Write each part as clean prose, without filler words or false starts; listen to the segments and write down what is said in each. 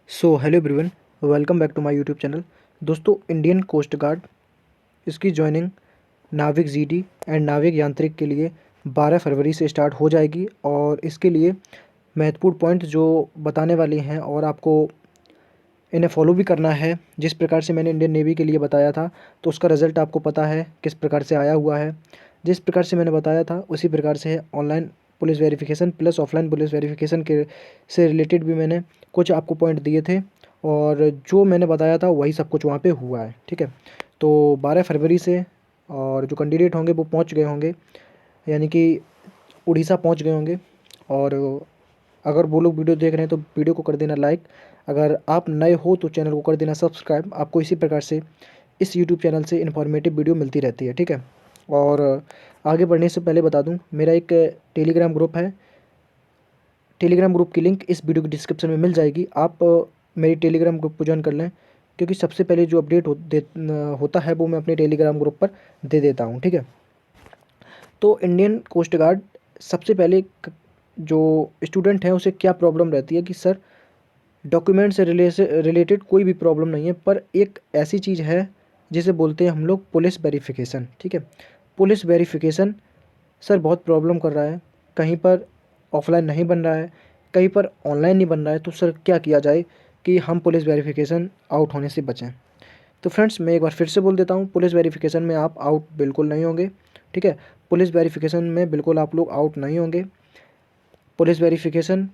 Hello everyone, welcome back to my YouTube channel. दोस्तों, Indian coast guard इसकी joining नाविक GD and नाविक यांत्रिक के लिए 12 फरवरी से स्टार्ट हो जाएगी। और इसके लिए महत्वपूर्ण पॉइंट जो बताने वाले हैं और आपको इन्हें फॉलो भी करना है। जिस प्रकार से मैंने इंडियन नेवी के लिए बताया था तो उसका रिज़ल्ट आपको पता है किस प्रकार से आया हुआ है। जिस प्रकार से मैंने बताया था उसी प्रकार से है। Online police verification plus offline police verification के से रिलेटेड भी मैंने कुछ आपको पॉइंट दिए थे और जो मैंने बताया था वही सब कुछ वहाँ पे हुआ है। ठीक है, तो 12 फरवरी से और जो कैंडिडेट होंगे वो पहुँच गए होंगे, यानी कि उड़ीसा पहुँच गए होंगे। और अगर वो लोग वीडियो देख रहे हैं तो वीडियो को कर देना लाइक। अगर आप नए हो तो चैनल को कर देना सब्सक्राइब। आपको इसी प्रकार से इस यूट्यूब चैनल से इन्फॉर्मेटिव वीडियो मिलती रहती है। ठीक है, और आगे बढ़ने से पहले बता दूं, मेरा एक टेलीग्राम ग्रुप है। टेलीग्राम ग्रुप की लिंक इस वीडियो के डिस्क्रिप्शन में मिल जाएगी। आप मेरी टेलीग्राम ग्रुप को ज्वाइन कर लें, क्योंकि सबसे पहले जो अपडेट होता है वो मैं अपने टेलीग्राम ग्रुप पर दे देता हूँ। ठीक है, तो इंडियन कोस्ट गार्ड सबसे पहले जो स्टूडेंट है उसे क्या प्रॉब्लम रहती है कि सर डॉक्यूमेंट से रिलेटेड कोई भी प्रॉब्लम नहीं है, पर एक ऐसी चीज़ है जिसे बोलते हैं हम लोग पुलिस वेरिफिकेशन। ठीक है, पुलिस वेरिफिकेशन सर बहुत प्रॉब्लम कर रहा है। कहीं पर ऑफलाइन नहीं बन रहा है, कहीं पर ऑनलाइन नहीं बन रहा है। तो सर क्या किया जाए कि हम पुलिस वेरिफिकेशन आउट होने से बचें। तो फ्रेंड्स, मैं एक बार फिर से बोल देता हूँ, पुलिस वेरिफिकेशन में आप आउट बिल्कुल नहीं होंगे। ठीक है, पुलिस वेरिफिकेशन में बिल्कुल आप लोग आउट नहीं होंगे। पुलिस वेरिफिकेशन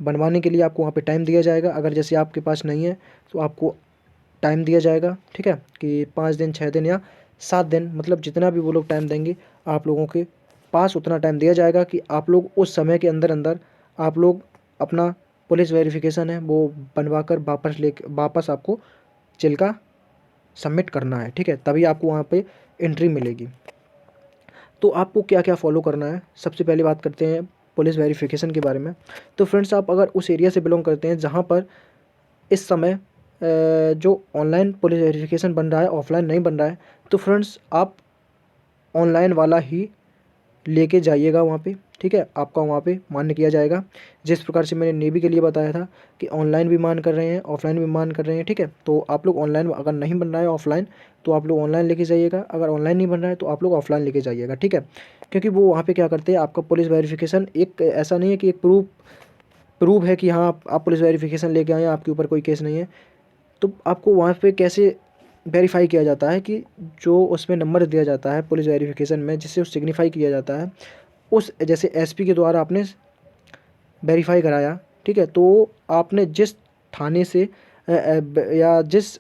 बनवाने के लिए आपको वहाँ पे टाइम दिया जाएगा। अगर जैसे आपके पास नहीं है तो आपको टाइम दिया जाएगा। ठीक है, कि 5 दिन, 6 दिन या 7 दिन, मतलब जितना भी वो लोग टाइम देंगे आप लोगों के पास उतना टाइम दिया जाएगा कि आप लोग उस समय के अंदर अंदर आप लोग अपना पुलिस वेरिफिकेशन है वो बनवा कर वापस आपको चिल्का सबमिट करना है। ठीक है, तभी आपको वहाँ पे एंट्री मिलेगी। तो आपको क्या क्या फॉलो करना है, सबसे पहले बात करते हैं पुलिस वेरिफिकेशन के बारे में। तो फ्रेंड्स, आप अगर उस एरिया से बिलोंग करते हैं जहाँ पर इस समय जो ऑनलाइन पुलिस वेरिफिकेशन बन रहा है, ऑफलाइन नहीं बन रहा है, तो फ्रेंड्स आप ऑनलाइन वाला ही लेके जाइएगा वहाँ पे। ठीक है, आपका वहाँ पे मान्य किया जाएगा। जिस प्रकार से मैंने नेवी के लिए बताया था कि ऑनलाइन भी मान कर रहे हैं, ऑफलाइन भी मान कर रहे हैं। ठीक है, तो आप लोग ऑनलाइन अगर नहीं बन रहा है ऑफलाइन तो आप लोग ऑनलाइन लेके जाइएगा, अगर ऑनलाइन नहीं बन रहा है तो आप लोग ऑफलाइन लेके जाइएगा। ठीक है, क्योंकि वो वहाँ पे क्या करते हैं, आपका पुलिस वेरिफिकेशन एक ऐसा नहीं है कि एक प्रूफ है कि हाँ आप पुलिस वेरिफिकेशन लेके आए हैं, आपके ऊपर कोई केस नहीं है। तो आपको वहाँ पे कैसे वेरीफाई किया जाता है कि जो उसमें नंबर दिया जाता है पुलिस वेरिफिकेशन में, जिससे उस सिग्निफाई किया जाता है, उस जैसे एसपी के द्वारा आपने वेरीफाई कराया। ठीक है, तो आपने जिस थाने से या जिस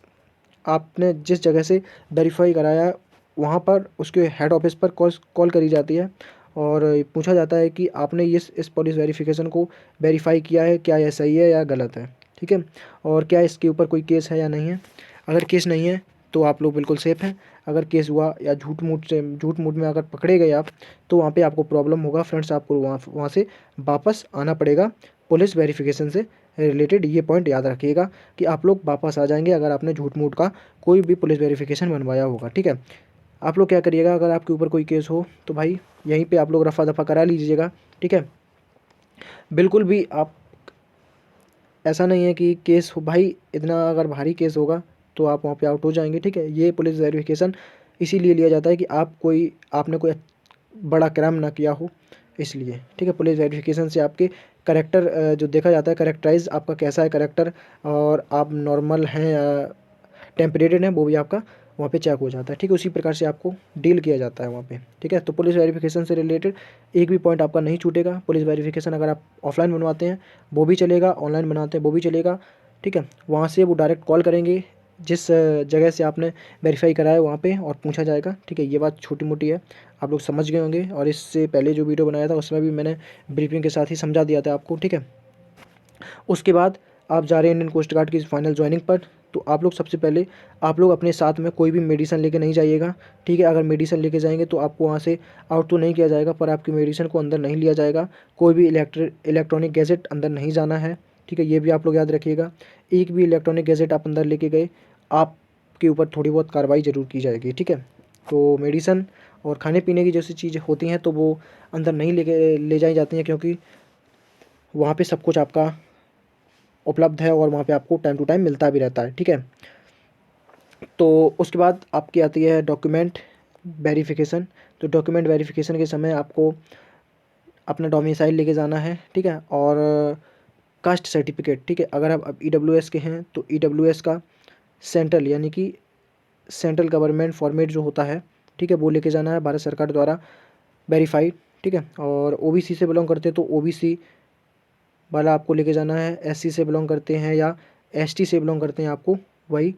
आपने जिस जगह से वेरीफाई कराया वहाँ पर उसके हेड ऑफिस पर कॉल करी जाती है और पूछा जाता है कि आपने इस पुलिस वेरिफिकेशन को वेरीफाई किया है, क्या यह सही है या गलत है। ठीक है, और क्या इसके ऊपर कोई केस है या नहीं है। अगर केस नहीं है तो आप लोग बिल्कुल सेफ़ हैं। अगर केस हुआ या झूठ मूठ में अगर पकड़े गए आप तो वहाँ पे आपको प्रॉब्लम होगा। फ्रेंड्स, आपको वहाँ से वापस आना पड़ेगा पुलिस वेरिफिकेशन से रिलेटेड। ये पॉइंट याद रखिएगा कि आप लोग वापस आ जाएंगे अगर आपने झूठ मूठ का कोई भी पुलिस वेरिफिकेशन बनवाया होगा। ठीक है, आप लोग क्या करिएगा, अगर आपके ऊपर कोई केस हो तो भाई यहीं पे आप लोग रफ़ा दफ़ा करा लीजिएगा। ठीक है, बिल्कुल भी आप ऐसा नहीं है कि केस हो भाई, इतना अगर भारी केस होगा तो आप वहाँ पे आउट हो जाएंगे। ठीक है, ये पुलिस वेरिफिकेशन इसीलिए लिया जाता है कि आपने कोई बड़ा क्राइम ना किया हो, इसलिए। ठीक है, पुलिस वेरिफिकेशन से आपके करेक्टर जो देखा जाता है, करेक्टराइज आपका कैसा है करेक्टर, और आप नॉर्मल हैं या टेम्परेटेड हैं, वो भी आपका वहाँ पे चेक हो जाता है। ठीक है, उसी प्रकार से आपको डील किया जाता है वहाँ पे। ठीक है, तो पुलिस वेरिफिकेशन से रिलेटेड एक भी पॉइंट आपका नहीं छूटेगा। पुलिस वेरिफिकेशन अगर आप ऑफलाइन बनवाते हैं वो भी चलेगा, ऑनलाइन बनाते हैं वो भी चलेगा। ठीक है, वहाँ से वो डायरेक्ट कॉल करेंगे जिस जगह से आपने वेरीफाई कराया वहाँ पे, और पूछा जाएगा। ठीक है, ये बात छोटी मोटी है, आप लोग समझ गए होंगे, और इससे पहले जो वीडियो बनाया था उसमें भी मैंने ब्रीफिंग के साथ ही समझा दिया था आपको। ठीक है, उसके बाद आप जा रहे हैं इंडियन कोस्ट गार्ड की फाइनल ज्वाइनिंग पर, तो आप लोग सबसे पहले आप लोग अपने साथ में कोई भी मेडिसिन लेके नहीं जाइएगा। ठीक है, अगर मेडिसिन लेके जाएंगे तो आपको वहाँ से आउट तो नहीं किया जाएगा, पर आपकी मेडिसिन को अंदर नहीं लिया जाएगा। कोई भी इलेक्ट्रॉनिक गैजेट अंदर नहीं जाना है। ठीक है, ये भी आप लोग याद रखिएगा। एक भी इलेक्ट्रॉनिक गैजेट आप अंदर लेके गए, आपके ऊपर थोड़ी बहुत कार्रवाई ज़रूर की जाएगी। ठीक है, तो मेडिसिन और खाने पीने की जैसी चीज़ें होती हैं तो वो अंदर नहीं ले जाई जाती हैं, क्योंकि वहाँ पे सब कुछ आपका उपलब्ध है और वहाँ पे आपको टाइम टू टाइम मिलता भी रहता है, ठीक है। तो उसके बाद आपकी आती है डॉक्यूमेंट वेरिफिकेशन। तो डॉक्यूमेंट वेरिफिकेशन के समय आपको अपना डोमिसाइल लेके जाना है, ठीक है, और कास्ट सर्टिफिकेट, ठीक है। अगर आप अब EWS के हैं तो EWS का सेंट्रल यानी कि सेंट्रल गवर्नमेंट फॉर्मेट जो होता है, ठीक है, वो लेके जाना है, भारत सरकार द्वारा वेरीफाइड, ठीक है। और OBC से बिलोंग करते हैं तो OBC वाला आपको लेके जाना है, SC से बिलोंग करते हैं या ST से बिलोंग करते हैं, आपको वही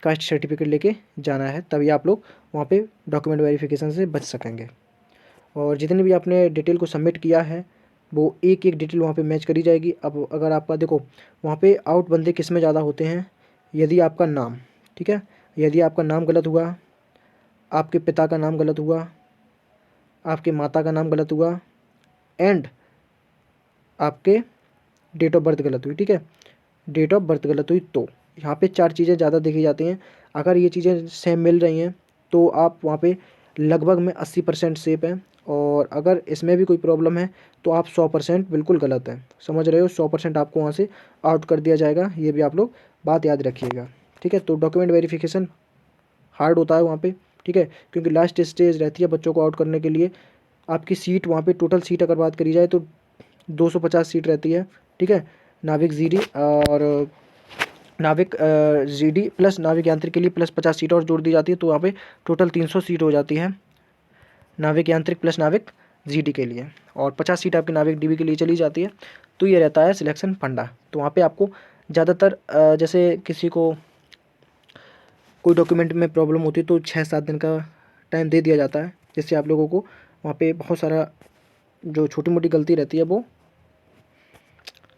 कास्ट सर्टिफिकेट लेके जाना है, तभी आप लोग वहाँ पे डॉक्यूमेंट वेरिफिकेशन से बच सकेंगे। और जितने भी आपने डिटेल को सबमिट किया है वो एक एक डिटेल वहाँ पे मैच करी जाएगी। अब अगर आपका देखो वहाँ पे आउट बंदे किस में ज़्यादा होते हैं, यदि आपका नाम, ठीक है, यदि आपका नाम गलत हुआ, आपके पिता का नाम गलत हुआ, आपके माता का नाम गलत हुआ एंड आपके डेट ऑफ बर्थ गलत हुई, ठीक है, डेट ऑफ बर्थ गलत हुई, तो यहाँ पे 4 चीज़ें ज़्यादा देखी जाती हैं। अगर ये चीज़ें सेम मिल रही हैं तो आप वहाँ पे लगभग में 80% सेफ हैं, और अगर इसमें भी कोई प्रॉब्लम है तो आप 100% बिल्कुल गलत हैं, समझ रहे हो। 100% आपको वहाँ से आउट कर दिया जाएगा, ये भी आप लोग बात याद रखिएगा, ठीक है। तो डॉक्यूमेंट वेरिफिकेशन हार्ड होता है वहाँ पे, ठीक है, क्योंकि लास्ट स्टेज रहती है बच्चों को आउट करने के लिए। आपकी सीट वहाँ पे टोटल सीट अगर बात करी जाए तो 250 सीट रहती है, ठीक है। नाविक जीडी और नाविक जीडी प्लस नाविक यांत्रिक के लिए प्लस 50 सीट और जोड़ दी जाती है, तो वहाँ पे टोटल 300 सीट हो जाती है नाविक यांत्रिक प्लस नाविक जीडी के लिए, और 50 सीट आपके नाविक डीबी के लिए चली जाती है। तो ये रहता है सिलेक्शन फंडा। तो वहाँ पे आपको ज़्यादातर जैसे किसी को कोई डॉक्यूमेंट में प्रॉब्लम होती है तो 6-7 दिन का टाइम दे दिया जाता है, जिससे आप लोगों को वहाँ पे बहुत सारा जो छोटी मोटी गलती रहती है वो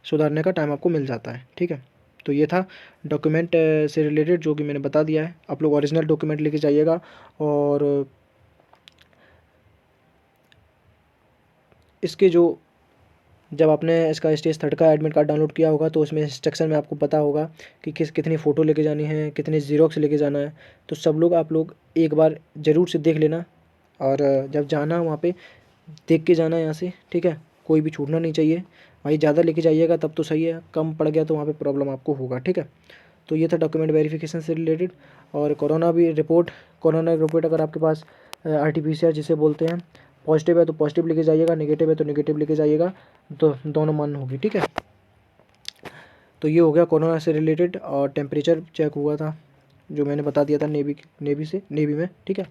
सुधारने का टाइम आपको मिल जाता है, ठीक है। तो ये था डॉक्यूमेंट से रिलेटेड जो कि मैंने बता दिया है। आप लोग ओरिजिनल डॉक्यूमेंट लेके जाइएगा, और इसके जो जब आपने इसका स्टेज 3 का एडमिट कार्ड डाउनलोड किया होगा तो उसमें इंस्ट्रक्शन में आपको पता होगा कि कितनी फ़ोटो लेके जानी है, कितने ज़ीरोक्स लेके जाना है। तो सब लोग आप लोग एक बार ज़रूर से देख लेना, और जब जाना वहाँ पे देख के जाना यहाँ से, ठीक है, कोई भी छूटना नहीं चाहिए। भाई ज़्यादा लेके जाइएगा तब तो सही है, कम पड़ गया तो वहाँ पे प्रॉब्लम आपको होगा, ठीक है। तो ये था डॉक्यूमेंट वेरिफिकेशन से रिलेटेड। और कोरोना रिपोर्ट अगर आपके पास RT-PCR जिसे बोलते हैं पॉजिटिव है तो पॉजिटिव लेके जाइएगा, नेगेटिव है तो नेगेटिव लेके जाइएगा, तो दोनों मान्य होगी, ठीक है। तो ये हो गया कोरोना से रिलेटेड। और टेम्परेचर चेक हुआ था जो मैंने बता दिया था नेवी में, ठीक है।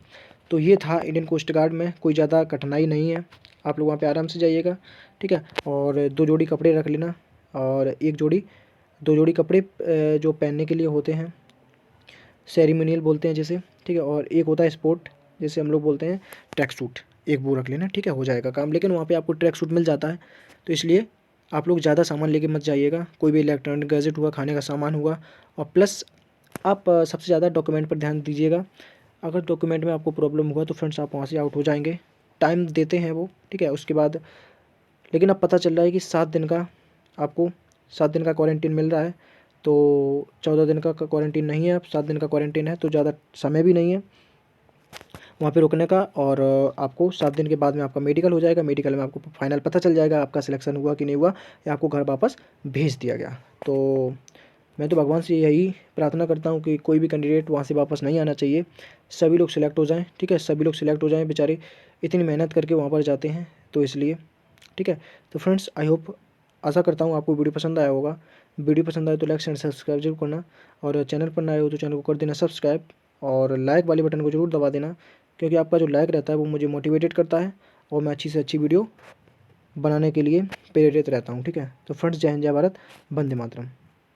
तो ये था इंडियन कोस्ट गार्ड में, कोई ज़्यादा कठिनाई नहीं है, आप लोग वहाँ पे आराम से जाइएगा, ठीक है। और 2 जोड़ी कपड़े रख लेना, और 2 जोड़ी कपड़े जो पहनने के लिए होते हैं, सेरेमोनियल बोलते हैं जिसे, ठीक है। और एक होता है स्पोर्ट जैसे हम लोग बोलते हैं ट्रैक सूट, एक वो रख लेना, ठीक है, हो जाएगा काम। लेकिन वहाँ पे आपको ट्रैक सूट मिल जाता है, तो इसलिए आप लोग ज़्यादा सामान लेके मत जाइएगा, कोई भी इलेक्ट्रॉनिक गैजेट हुआ, खाने का सामान हुआ। और प्लस आप सबसे ज़्यादा डॉक्यूमेंट पर ध्यान दीजिएगा। अगर डॉक्यूमेंट में आपको प्रॉब्लम हुआ तो फ्रेंड्स आप वहाँ से आउट हो जाएंगे, टाइम देते हैं वो, ठीक है। उसके बाद लेकिन अब पता चल रहा है कि 7 दिन का आपको 7 दिन का क्वारंटीन मिल रहा है, तो 14 दिन का क्वारंटीन नहीं है, अब 7 दिन का क्वारंटीन है, तो ज़्यादा समय भी नहीं है वहाँ पे रुकने का। और आपको 7 दिन के बाद में आपका मेडिकल हो जाएगा, मेडिकल में आपको फाइनल पता चल जाएगा आपका सिलेक्शन हुआ कि नहीं हुआ, या आपको घर वापस भेज दिया गया। तो मैं तो भगवान से यही प्रार्थना करता हूँ कि कोई भी कैंडिडेट वहाँ से वापस नहीं आना चाहिए, सभी लोग सिलेक्ट हो जाएँ, ठीक है, सभी लोग सिलेक्ट हो जाएँ, बेचारे इतनी मेहनत करके वहाँ पर जाते हैं, तो इसलिए, ठीक है। तो फ्रेंड्स आई होप, आशा करता हूँ आपको वीडियो पसंद आया होगा। वीडियो पसंद आए तो लाइक एंड सब्सक्राइब जरूर करना, और चैनल पर नए हो तो चैनल को कर देना सब्सक्राइब, और लाइक वाले बटन को जरूर दबा देना, क्योंकि आपका जो लाइक रहता है वो मुझे मोटिवेटेड करता है, और मैं अच्छी से अच्छी वीडियो बनाने के लिए प्रेरित रहता हूँ, ठीक है। तो फ्रेंड्स जय हिंद, जय भारत, वंदे मातरम।